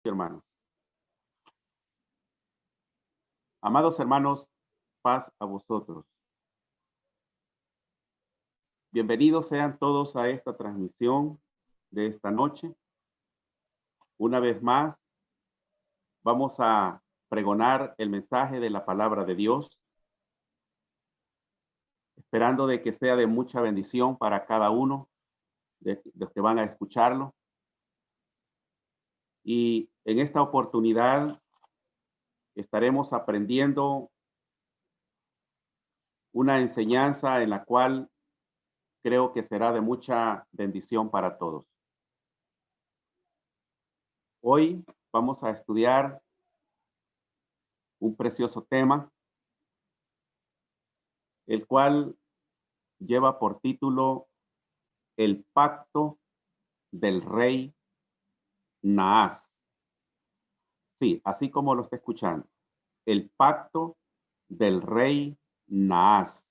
Hermanos. Amados hermanos, paz a vosotros. Bienvenidos sean todos a esta transmisión de esta noche. Una vez más, vamos a pregonar el mensaje de la palabra de Dios, esperando de que sea de mucha bendición para cada uno de los que van a escucharlo. Y en esta oportunidad estaremos aprendiendo una enseñanza en la cual creo que será de mucha bendición para todos. Hoy vamos a estudiar un precioso tema, el cual lleva por título El pacto del rey Naas. Sí, así como lo está escuchando. El pacto del rey Naas.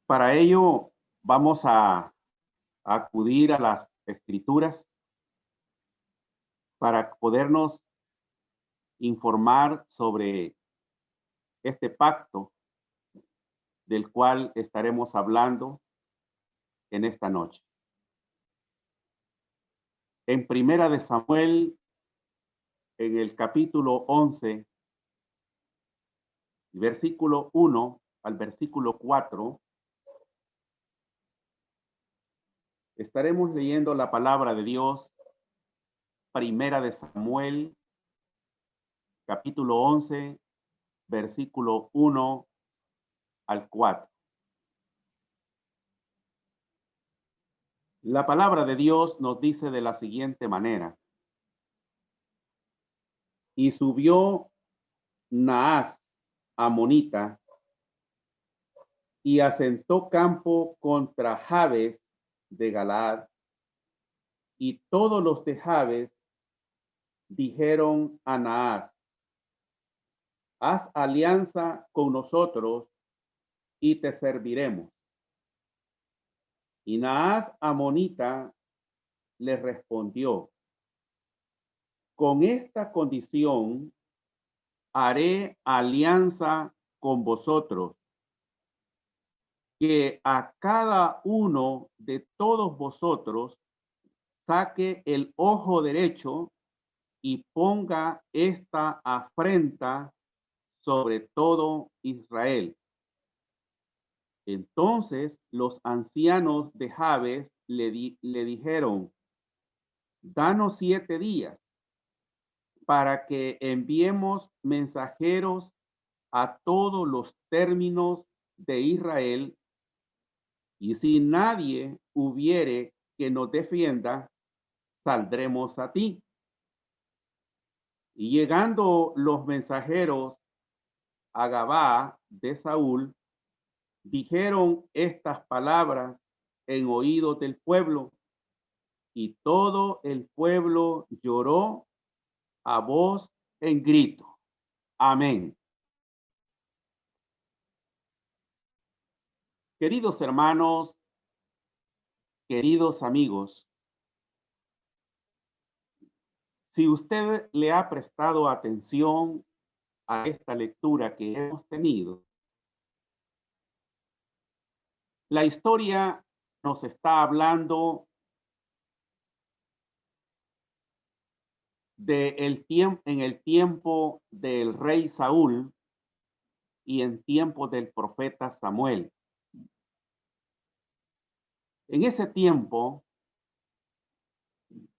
Para ello vamos a acudir a las escrituras para podernos informar sobre este pacto del cual estaremos hablando en esta noche. En Primera de Samuel, en el capítulo 11, versículo 1 al versículo 4, estaremos leyendo la palabra de Dios. Primera de Samuel, capítulo 11, versículo 1 al 4. La palabra de Dios nos dice de la siguiente manera: y subió Naas amonita y asentó campo contra Jabes de Galaad, y todos los de Jabes dijeron a Naas: haz alianza con nosotros y te serviremos. Y Naas amonita le respondió: con esta condición haré alianza con vosotros, que a cada uno de todos vosotros saque el ojo derecho y ponga esta afrenta sobre todo Israel. Entonces los ancianos de Jabes le dijeron: danos 7 días para que enviemos mensajeros a todos los términos de Israel, y si nadie hubiere que nos defienda, saldremos a ti. Y llegando los mensajeros a Gabá de Saúl, dijeron estas palabras en oídos del pueblo, y todo el pueblo lloró a voz en grito. Amén. Queridos hermanos, queridos amigos, si usted le ha prestado atención a esta lectura que hemos tenido, la historia nos está hablando en el tiempo del rey Saúl y en tiempo del profeta Samuel. En ese tiempo,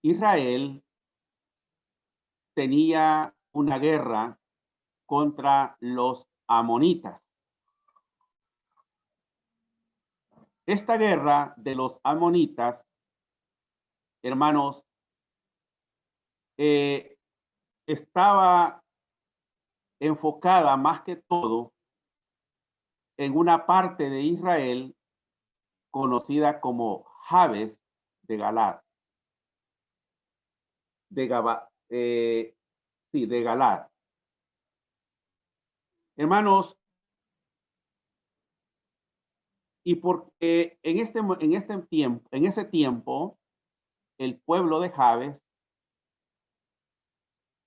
Israel tenía una guerra contra los amonitas. Esta guerra de los amonitas, hermanos, estaba enfocada más que todo en una parte de Israel conocida como Jabes de Galaad. De Galaad. Hermanos, y porque en ese tiempo, el pueblo de Jabes,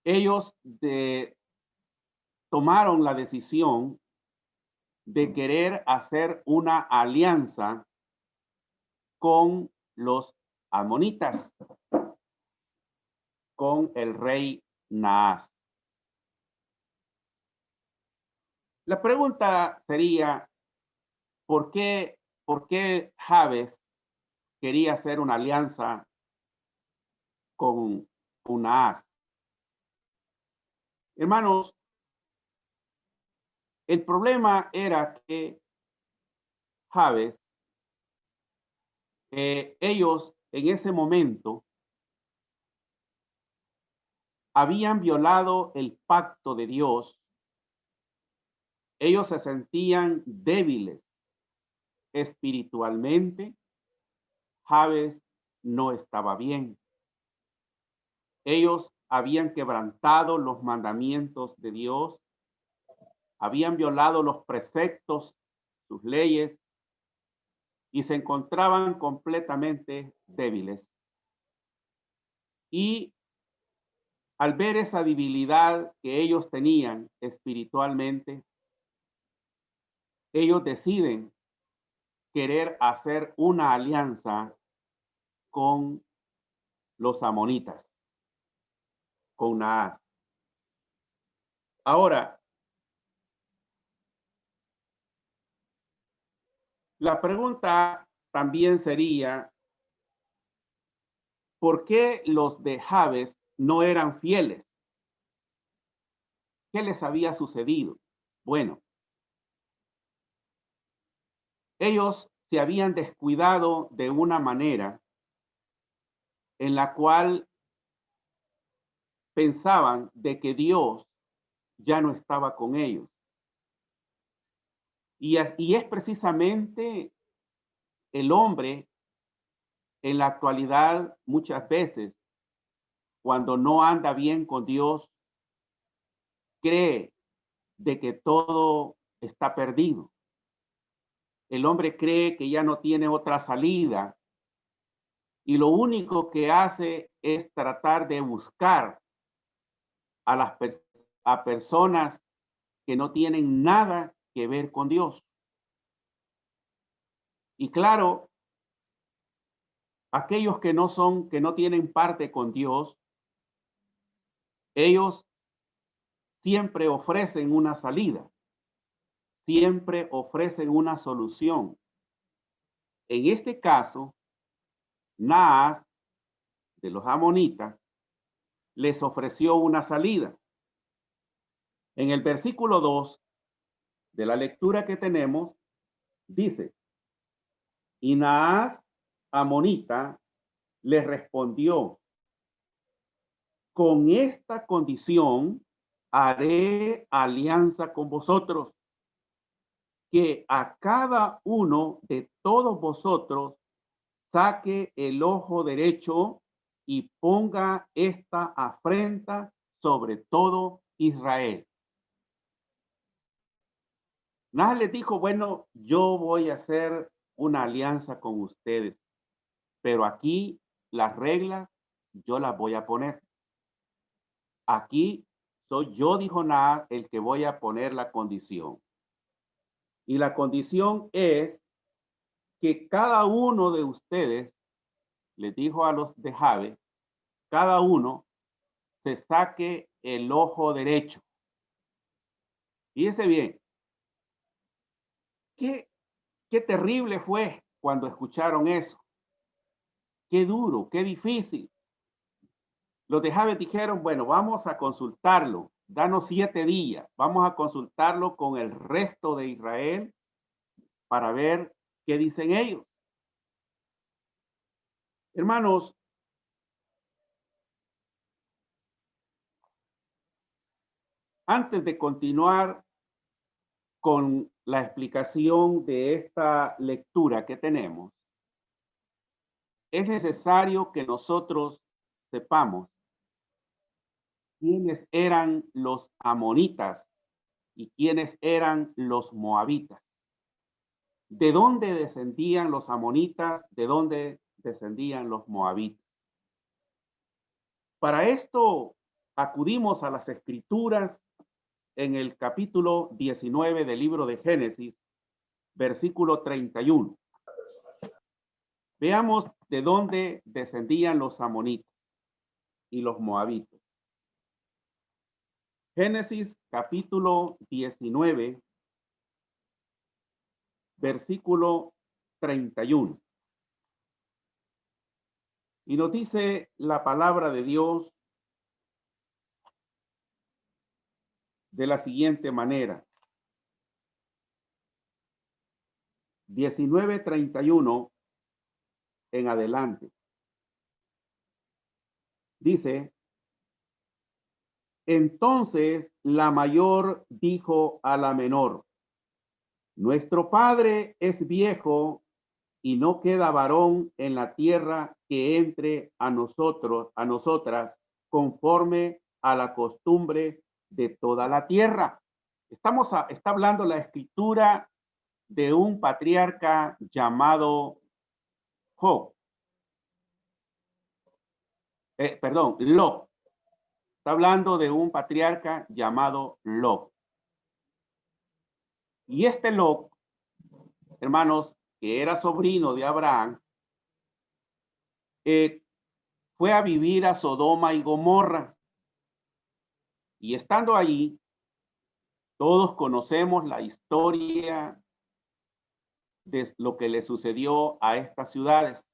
ellos tomaron la decisión de querer hacer una alianza con los amonitas, con el rey Naas. La pregunta sería, por qué Jabes quería hacer una alianza con Naas? Hermanos, el problema era que Jabes, ellos en ese momento habían violado el pacto de Dios. Ellos se sentían débiles espiritualmente. Jabes no estaba bien. Ellos habían quebrantado los mandamientos de Dios, habían violado los preceptos, sus leyes, y se encontraban completamente débiles. Y al ver esa debilidad que ellos tenían espiritualmente, ellos deciden querer hacer una alianza con los amonitas, con Naas. Ahora, la pregunta también sería, ¿por qué los de Jabes no eran fieles? ¿Qué les había sucedido? Bueno, ellos se habían descuidado de una manera en la cual pensaban de que Dios ya no estaba con ellos. Y es precisamente el hombre en la actualidad muchas veces, cuando no anda bien con Dios, cree de que todo está perdido. El hombre cree que ya no tiene otra salida y lo único que hace es tratar de buscar a las personas que no tienen nada que ver con Dios. Y claro, aquellos que no tienen parte con Dios, ellos siempre ofrecen una salida, siempre ofrecen una solución. En este caso, Naas, de los amonitas, les ofreció una salida. En el versículo 2 de la lectura que tenemos, dice, y Naas, amonita, le respondió, con esta condición haré alianza con vosotros, que a cada uno de todos vosotros saque el ojo derecho y ponga esta afrenta sobre todo Israel. Naas les dijo, bueno, yo voy a hacer una alianza con ustedes, pero aquí las reglas yo las voy a poner. Aquí soy yo, dijo Naas, el que voy a poner la condición. Y la condición es que cada uno de ustedes, les dijo a los de Jabes, cada uno se saque el ojo derecho. Fíjense bien, qué terrible fue cuando escucharon eso. Qué duro, qué difícil. Los de Jabes dijeron, bueno, vamos a consultarlo, danos 7 días, vamos a consultarlo con el resto de Israel para ver qué dicen ellos. Hermanos, antes de continuar con la explicación de esta lectura que tenemos, es necesario que nosotros sepamos quiénes eran los amonitas y quiénes eran los moabitas. ¿De dónde descendían los amonitas? ¿De dónde descendían los moabitas? Para esto acudimos a las Escrituras en el capítulo 19 del libro de Génesis, versículo 31. Veamos de dónde descendían los amonitas y los moabitas. Génesis capítulo 19, versículo 31. Y nos dice la palabra de Dios de la siguiente manera. 19:31 en adelante. Dice, entonces la mayor dijo a la menor, nuestro padre es viejo y no queda varón en la tierra que entre a nosotras, conforme a la costumbre de toda la tierra. Está hablando la escritura de un patriarca llamado Lot. Está hablando de un patriarca llamado Lot. Y este Lot, hermanos, que era sobrino de Abraham, fue a vivir a Sodoma y Gomorra. Y estando allí, todos conocemos la historia de lo que le sucedió a estas ciudades.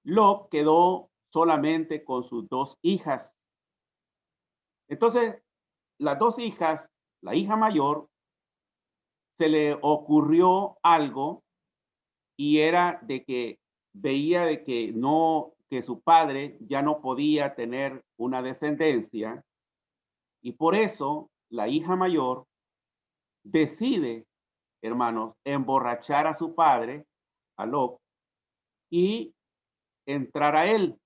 Lot quedó solamente con sus dos hijas. Entonces, las dos hijas, la hija mayor, se le ocurrió algo y era de que veía de que que su padre ya no podía tener una descendencia y por eso la hija mayor decide, hermanos, emborrachar a su padre, a Lot, y entrar a él.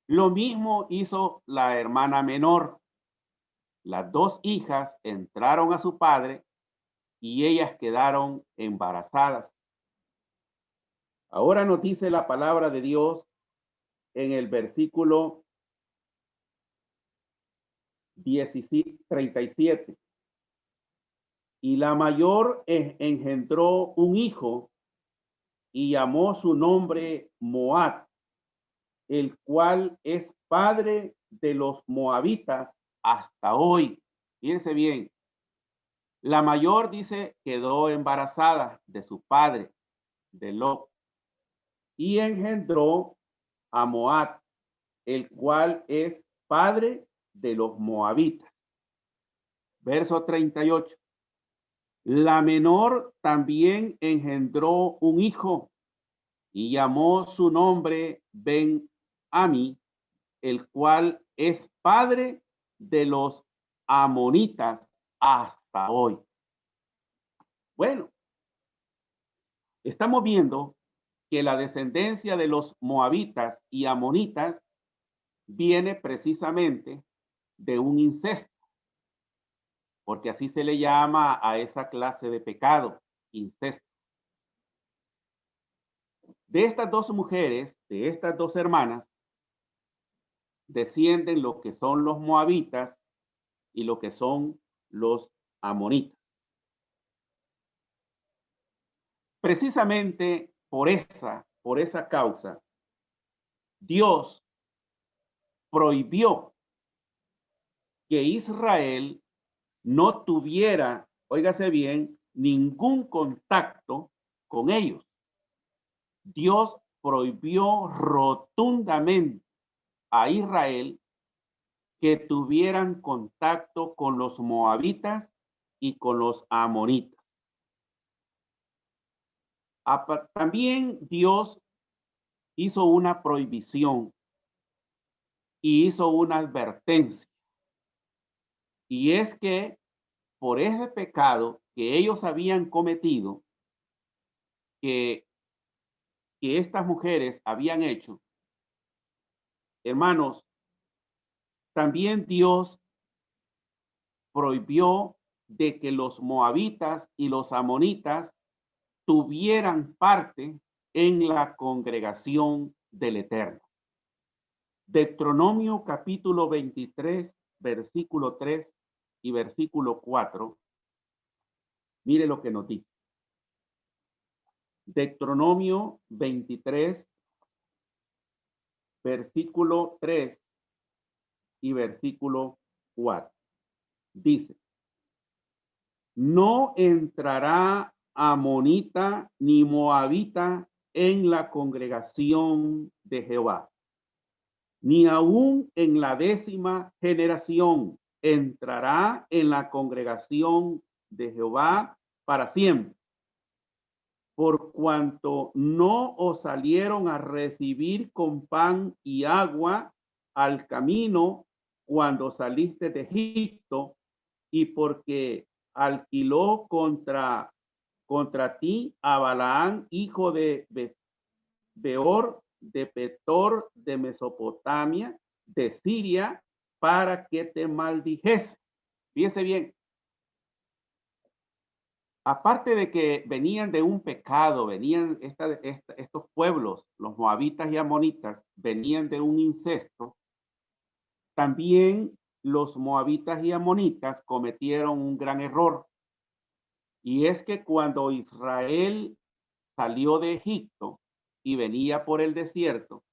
Lo mismo hizo la hermana menor. Las dos hijas entraron a su padre y ellas quedaron embarazadas. Ahora nos dice la palabra de Dios en el versículo 37. Y la mayor engendró un hijo y llamó su nombre Moab, el cual es padre de los moabitas hasta hoy. Fíjense bien, la mayor dice quedó embarazada de su padre, de Lot, y engendró a Moab, el cual es padre de los moabitas. Verso 38. La menor también engendró un hijo y llamó su nombre Ben-Ami, el cual es padre de los amonitas hasta hoy. Bueno, estamos viendo que la descendencia de los moabitas y amonitas viene precisamente de un incesto, porque así se le llama a esa clase de pecado, incesto. De estas dos mujeres, de estas dos hermanas, descienden lo que son los moabitas y lo que son los amonitas. Precisamente por esa causa, Dios prohibió que Israel no tuviera, óigase bien, ningún contacto con ellos. Dios prohibió rotundamente a Israel que tuvieran contacto con los moabitas y con los amonitas. También Dios hizo una prohibición y hizo una advertencia. Y es que por ese pecado que ellos habían cometido, que estas mujeres habían hecho, hermanos, también Dios prohibió de que los moabitas y los amonitas tuvieran parte en la congregación del Eterno. Deuteronomio capítulo 23, versículo 3 y versículo 4. Mire lo que nos dice. Deuteronomio 23, versículo 3 y versículo 4. Dice, no entrará amonita ni moabita en la congregación de Jehová, ni aún en la 10ª generación entrará en la congregación de Jehová para siempre, por cuanto no os salieron a recibir con pan y agua al camino cuando saliste de Egipto, y porque alquiló contra ti a Balaán, hijo de Beor, de Petor, de Mesopotamia, de Siria, para que te maldijese. Fíjese bien. Aparte de que venían de un pecado, venían estos pueblos, los moabitas y amonitas, venían de un incesto, también los moabitas y amonitas cometieron un gran error. Y es que cuando Israel salió de Egipto y venía por el desierto,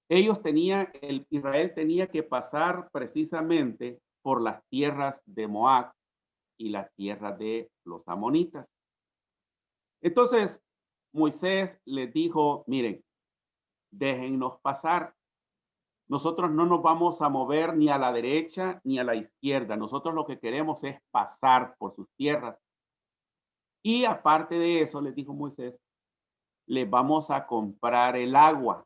Israel tenía que pasar precisamente por las tierras de Moab y las tierras de los amonitas. Entonces, Moisés les dijo, miren, déjennos pasar. Nosotros no nos vamos a mover ni a la derecha ni a la izquierda. Nosotros lo que queremos es pasar por sus tierras. Y aparte de eso, les dijo Moisés, les vamos a comprar el agua.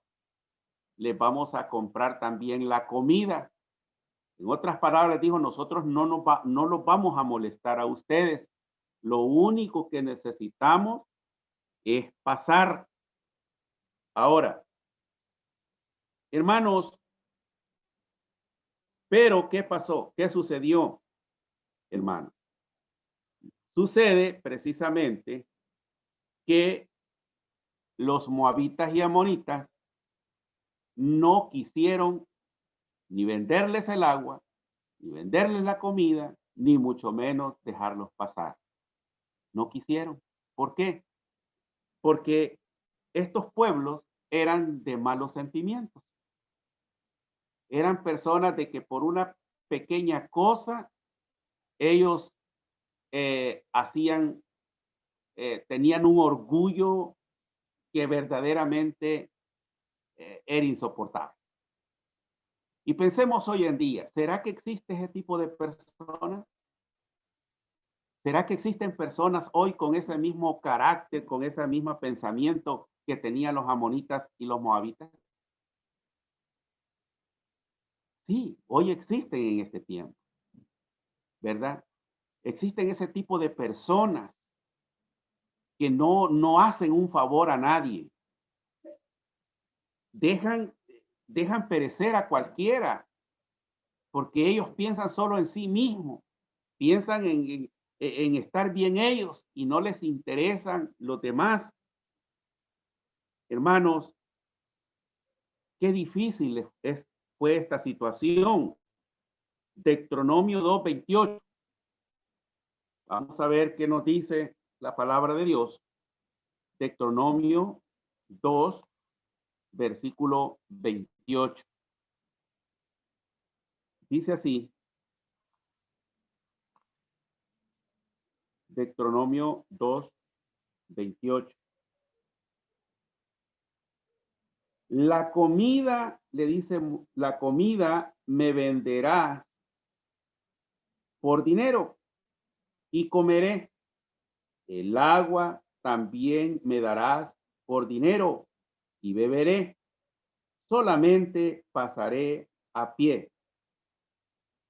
Les vamos a comprar también la comida. En otras palabras, dijo, nosotros no los vamos a molestar a ustedes. Lo único que necesitamos es pasar. Ahora, hermanos, pero ¿qué pasó? ¿Qué sucedió, hermanos? Sucede precisamente que los moabitas y amonitas no quisieron ni venderles el agua, ni venderles la comida, ni mucho menos dejarlos pasar. No quisieron. ¿Por qué? Porque estos pueblos eran de malos sentimientos. Eran personas de que por una pequeña cosa ellos tenían un orgullo que verdaderamente era insoportable. Y pensemos hoy en día, ¿será que existe ese tipo de personas? ¿Será que existen personas hoy con ese mismo carácter, con ese mismo pensamiento que tenían los amonitas y los moabitas? Sí, hoy existen en este tiempo, ¿verdad? Existen ese tipo de personas que no hacen un favor a nadie. Dejan perecer a cualquiera porque ellos piensan solo en sí mismos, piensan en estar bien ellos y no les interesan los demás. Hermanos, qué difícil fue esta situación. Deuteronomio 2:28. Vamos a ver qué nos dice la palabra de Dios. Deuteronomio 2, versículo 28. Dice así. Deuteronomio 2, 28. La comida, le dice, la comida me venderás por dinero y comeré. El agua también me darás por dinero y beberé. Solamente pasaré a pie.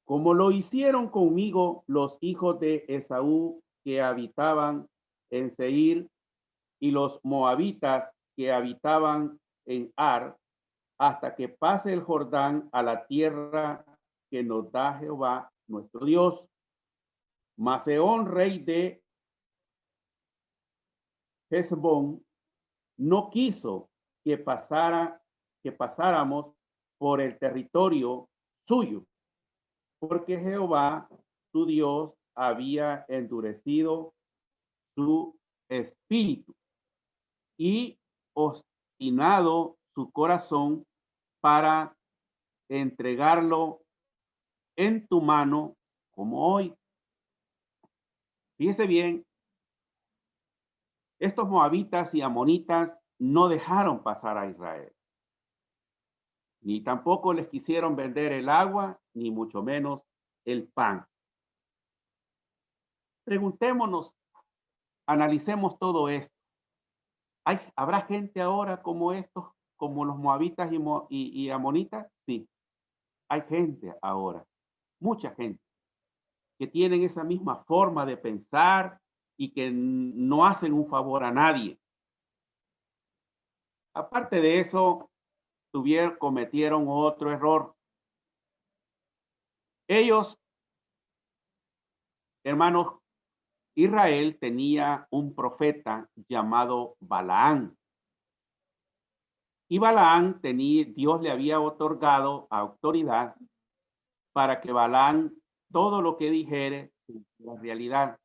Como lo hicieron conmigo los hijos de Esaú que habitaban en Seir y los moabitas que habitaban en Ar, hasta que pase el Jordán a la tierra que nos da Jehová nuestro Dios. Mas Sehón, rey de Hesbón, no quiso que pasáramos por el territorio suyo, porque Jehová, tu Dios, había endurecido su espíritu y obstinado su corazón para entregarlo en tu mano como hoy. Fíjese bien, estos moabitas y amonitas no dejaron pasar a Israel, ni tampoco les quisieron vender el agua, ni mucho menos el pan. Preguntémonos, analicemos todo esto. ¿Habrá gente ahora como estos, como los moabitas y amonitas? Sí, hay gente ahora, mucha gente, que tienen esa misma forma de pensar y que no hacen un favor a nadie. Aparte de eso, cometieron otro error. Ellos, hermanos, Israel tenía un profeta llamado Balaán. Y Balaán Dios le había otorgado autoridad para que Balaán todo lo que dijere la realidad.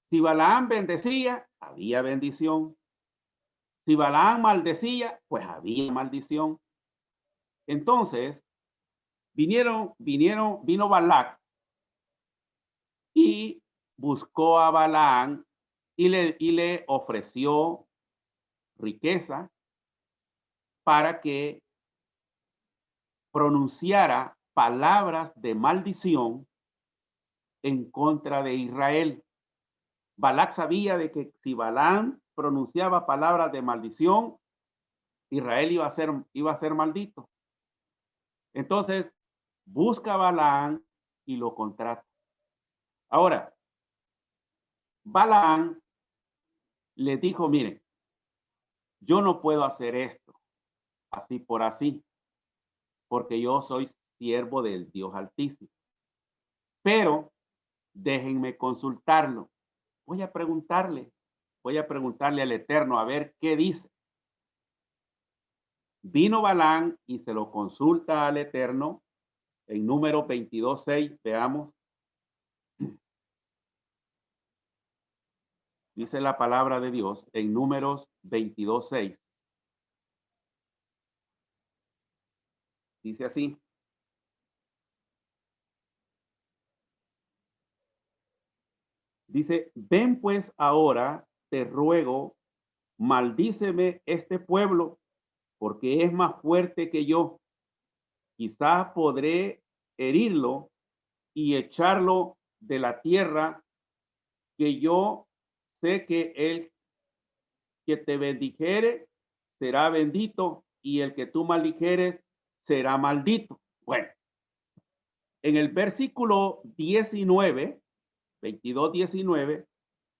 Si Balaán bendecía, había bendición. Si Balaán maldecía, pues había maldición. Entonces, vino Balac y buscó a Balaán y le ofreció riqueza para que pronunciara palabras de maldición en contra de Israel. Balac sabía de que si Balaam pronunciaba palabras de maldición, Israel iba a ser maldito. Entonces, busca a Balaam y lo contrata. Ahora, Balaam le dijo, miren, yo no puedo hacer esto así por así, porque yo soy siervo del Dios Altísimo. Pero déjenme consultarlo. Voy a preguntarle al Eterno a ver qué dice. Vino Balaam y se lo consulta al Eterno en Números 22:6, veamos. Dice la palabra de Dios en Números 22:6. Dice así. Dice, ven pues ahora, te ruego, maldíceme este pueblo, porque es más fuerte que yo. Quizás podré herirlo y echarlo de la tierra, que yo sé que el que te bendijere será bendito y el que tú maldijeres será maldito. Bueno, en el versículo 19, 22:19,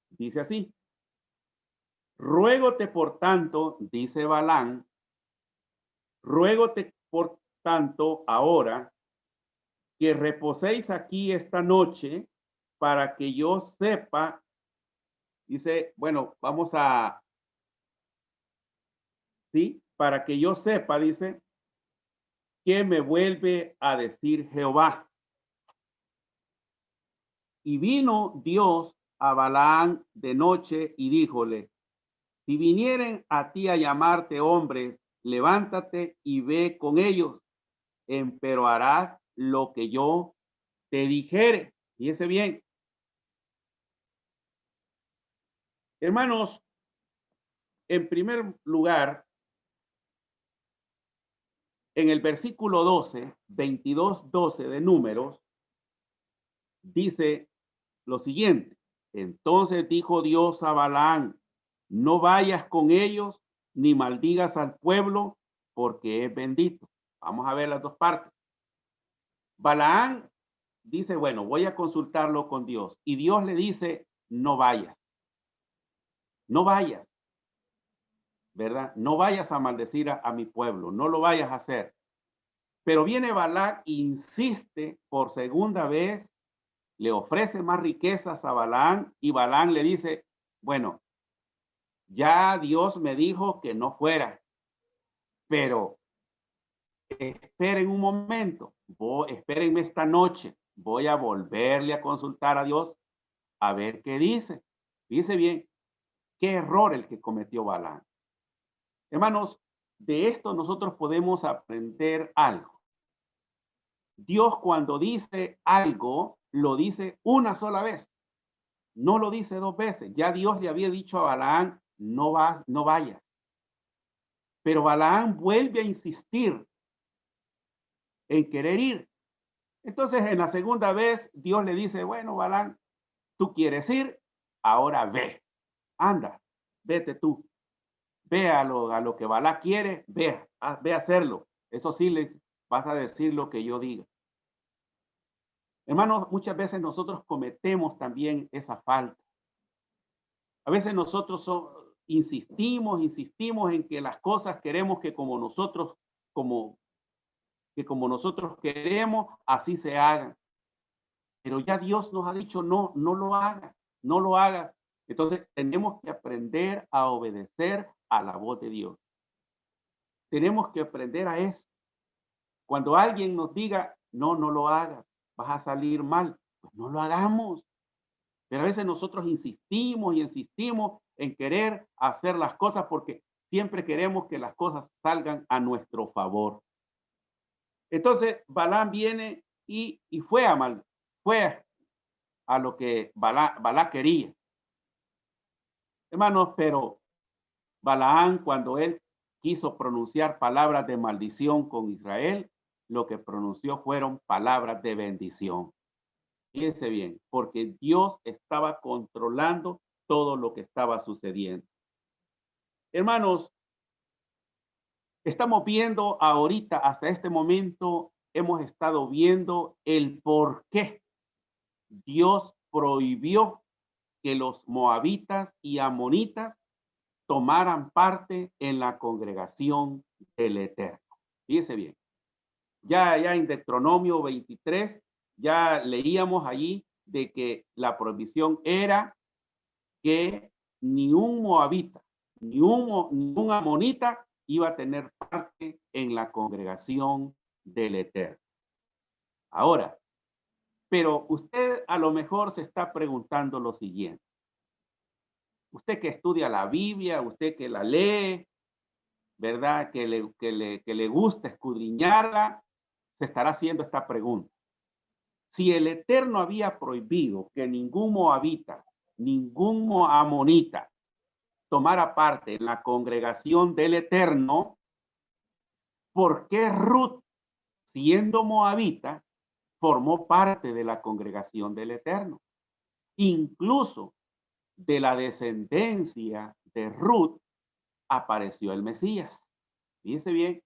dice así. Ruégote por tanto, dice Balaam, ruégote por tanto ahora que reposéis aquí esta noche para que yo sepa, dice, bueno, sí, para que yo sepa, dice, que me vuelve a decir Jehová. Y vino Dios a Balaam de noche y díjole, si vinieren a ti a llamarte hombres, levántate y ve con ellos, pero harás lo que yo te dijere. Fíjese bien. Hermanos, en primer lugar, en el versículo 12, 22:12 de Números, dice lo siguiente. Entonces dijo Dios a Balaam, no vayas con ellos ni maldigas al pueblo porque es bendito. Vamos a ver las dos partes. Balaam dice, bueno, voy a consultarlo con Dios. Y Dios le dice, no vayas. No vayas. ¿Verdad? No vayas a maldecir a mi pueblo. No lo vayas a hacer. Pero viene Balac e insiste por segunda vez, le ofrece más riquezas a Balaam y Balaam le dice, bueno, ya Dios me dijo que no fuera, pero esperen un momento, espérenme esta noche, voy a volverle a consultar a Dios a ver qué dice. Dice bien, qué error el que cometió Balaam. Hermanos, de esto nosotros podemos aprender algo. Dios cuando dice algo, lo dice una sola vez. No lo dice dos veces. Ya Dios le había dicho a Balaam, no vayas. Pero Balaam vuelve a insistir en querer ir. Entonces, en la segunda vez, Dios le dice, bueno, Balaam, tú quieres ir, ahora ve, anda, vete tú. Ve a lo que Balaam quiere, ve a hacerlo. Eso sí, les vas a decir lo que yo diga. Hermanos, muchas veces nosotros cometemos también esa falta. A veces nosotros insistimos en que las cosas queremos que como nosotros queremos, así se hagan. Pero ya Dios nos ha dicho, no, no lo hagas, no lo hagas. Entonces tenemos que aprender a obedecer a la voz de Dios. Tenemos que aprender a eso. Cuando alguien nos diga, no, no lo hagas, vas a salir mal, pues no lo hagamos. Pero a veces nosotros insistimos y insistimos en querer hacer las cosas porque siempre queremos que las cosas salgan a nuestro favor. Entonces Balaam viene y fue a lo que Balaam quería. Hermanos, pero Balaam, cuando él quiso pronunciar palabras de maldición con Israel, lo que pronunció fueron palabras de bendición. Fíjense bien, porque Dios estaba controlando todo lo que estaba sucediendo. Hermanos, estamos viendo ahorita, hasta este momento, hemos estado viendo el por qué Dios prohibió que los moabitas y amonitas tomaran parte en la congregación del Eterno. Fíjense bien, ya en Deuteronomio 23, ya leíamos allí de que la prohibición era que ni un moabita, ni un amonita iba a tener parte en la congregación del Eterno. Ahora, pero usted a lo mejor se está preguntando lo siguiente. Usted que estudia la Biblia, usted que la lee, ¿verdad? Que le gusta escudriñarla, se estará haciendo esta pregunta. Si el Eterno había prohibido que ningún moabita, ningún amonita tomara parte en la congregación del Eterno, ¿por qué Ruth, siendo moabita, formó parte de la congregación del Eterno? Incluso de la descendencia de Ruth apareció el Mesías. Fíjense bien.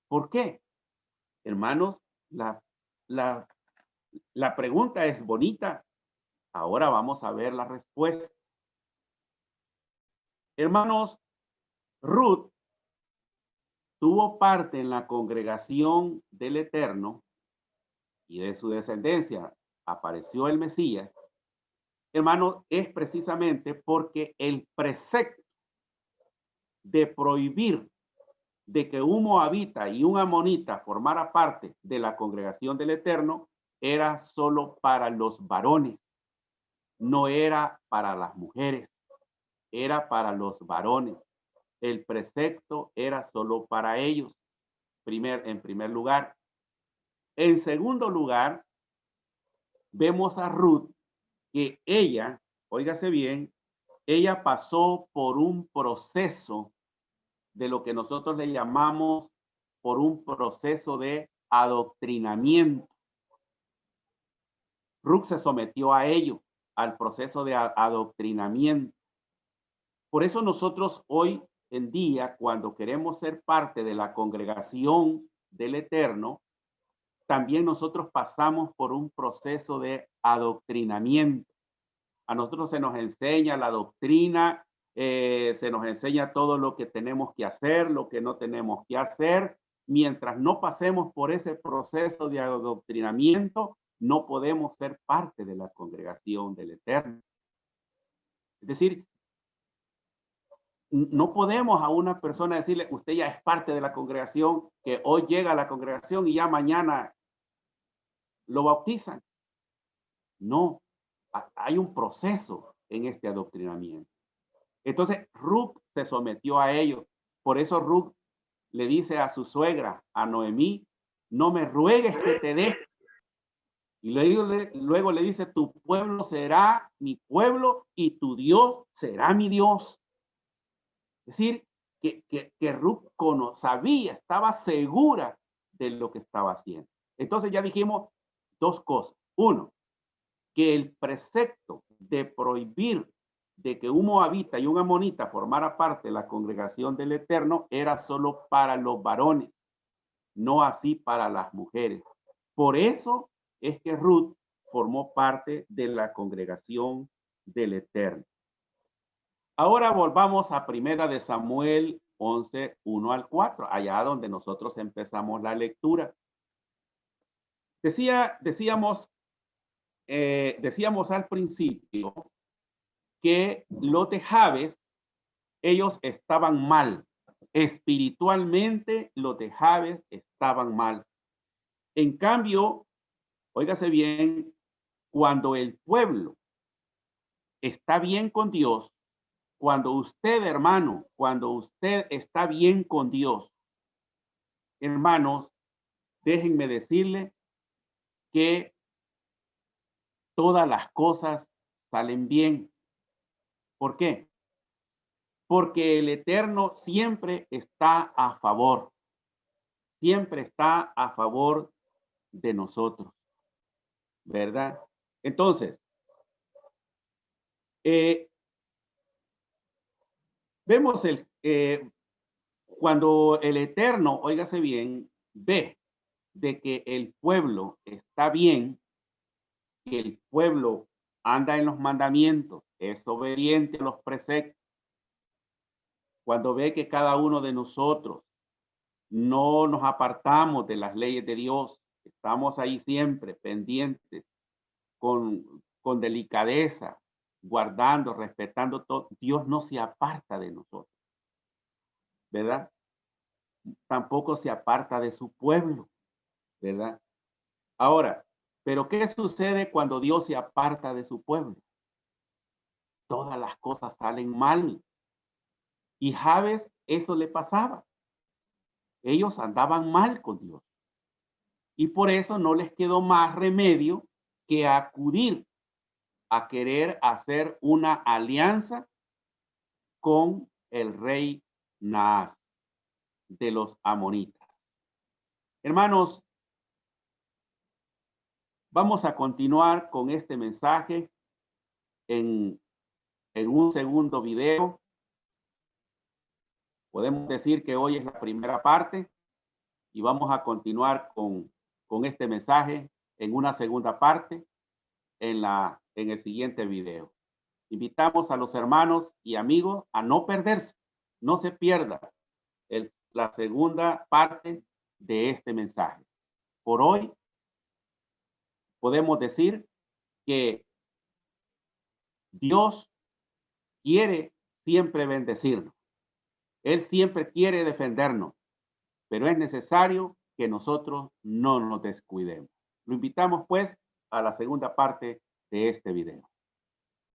¿Por qué? Hermanos, la pregunta es bonita. Ahora vamos a ver la respuesta. Hermanos, Ruth tuvo parte en la congregación del Eterno y de su descendencia apareció el Mesías. Hermanos, es precisamente porque el precepto de prohibir de que un moabita y un amonita formara parte de la congregación del Eterno era solo para los varones, no era para las mujeres, era para los varones. El precepto era solo para ellos, en primer lugar. En segundo lugar, vemos a Ruth que ella, óigase bien, ella pasó por un proceso de lo que nosotros le llamamos por un proceso de adoctrinamiento. Ruth se sometió a ello, al proceso de adoctrinamiento. Por eso nosotros hoy en día, cuando queremos ser parte de la congregación del Eterno, también nosotros pasamos por un proceso de adoctrinamiento. A nosotros se nos enseña la doctrina, se nos enseña todo lo que tenemos que hacer, lo que no tenemos que hacer. Mientras no pasemos por ese proceso de adoctrinamiento, no podemos ser parte de la congregación del Eterno. Es decir, no podemos a una persona decirle, usted ya es parte de la congregación, que hoy llega a la congregación y ya mañana lo bautizan. No, hay un proceso en este adoctrinamiento. Entonces, Ruth se sometió a ello. Por eso Ruth le dice a su suegra, a Noemí, no me ruegues que te deje. Y luego le dice, tu pueblo será mi pueblo y tu Dios será mi Dios. Es decir, que Ruth sabía, estaba segura de lo que estaba haciendo. Entonces ya dijimos dos cosas. Uno, que el precepto de prohibir de que un moabita y un amonita formara parte de la congregación del Eterno era solo para los varones, no así para las mujeres. Por eso es que Ruth formó parte de la congregación del Eterno. Ahora volvamos a Primera de Samuel 11, 1 al 4, allá donde nosotros empezamos la lectura. Decíamos al principio que los de Jabes, ellos estaban mal. Espiritualmente, los de Jabes estaban mal. En cambio, óigase bien, cuando el pueblo está bien con Dios, cuando usted, hermano, cuando usted está bien con Dios, hermanos, déjenme decirle que todas las cosas salen bien. ¿Por qué? Porque el Eterno siempre está a favor, siempre está a favor de nosotros, ¿verdad? Entonces, vemos cuando el Eterno, óigase bien, ve de que el pueblo está bien, que el pueblo anda en los mandamientos, es obediente a los preceptos, cuando ve que cada uno de nosotros no nos apartamos de las leyes de Dios, estamos ahí siempre pendientes, con delicadeza, guardando, respetando todo, Dios no se aparta de nosotros, ¿verdad? Tampoco se aparta de su pueblo, ¿verdad? Ahora, pero ¿qué sucede cuando Dios se aparta de su pueblo? Todas las cosas salen mal. Y Jabes eso le pasaba. Ellos andaban mal con Dios. Y por eso no les quedó más remedio que acudir a querer hacer una alianza con el rey Naas de los amonitas. Hermanos, vamos a continuar con este mensaje en un segundo video. Podemos decir que hoy es la primera parte y vamos a continuar con este mensaje en una segunda parte en el siguiente video. Invitamos a los hermanos y amigos a no perderse, no se pierda la segunda parte de este mensaje. Por hoy podemos decir que Dios quiere siempre bendecirnos. Él siempre quiere defendernos, pero es necesario que nosotros no nos descuidemos. Lo invitamos pues a la segunda parte de este video.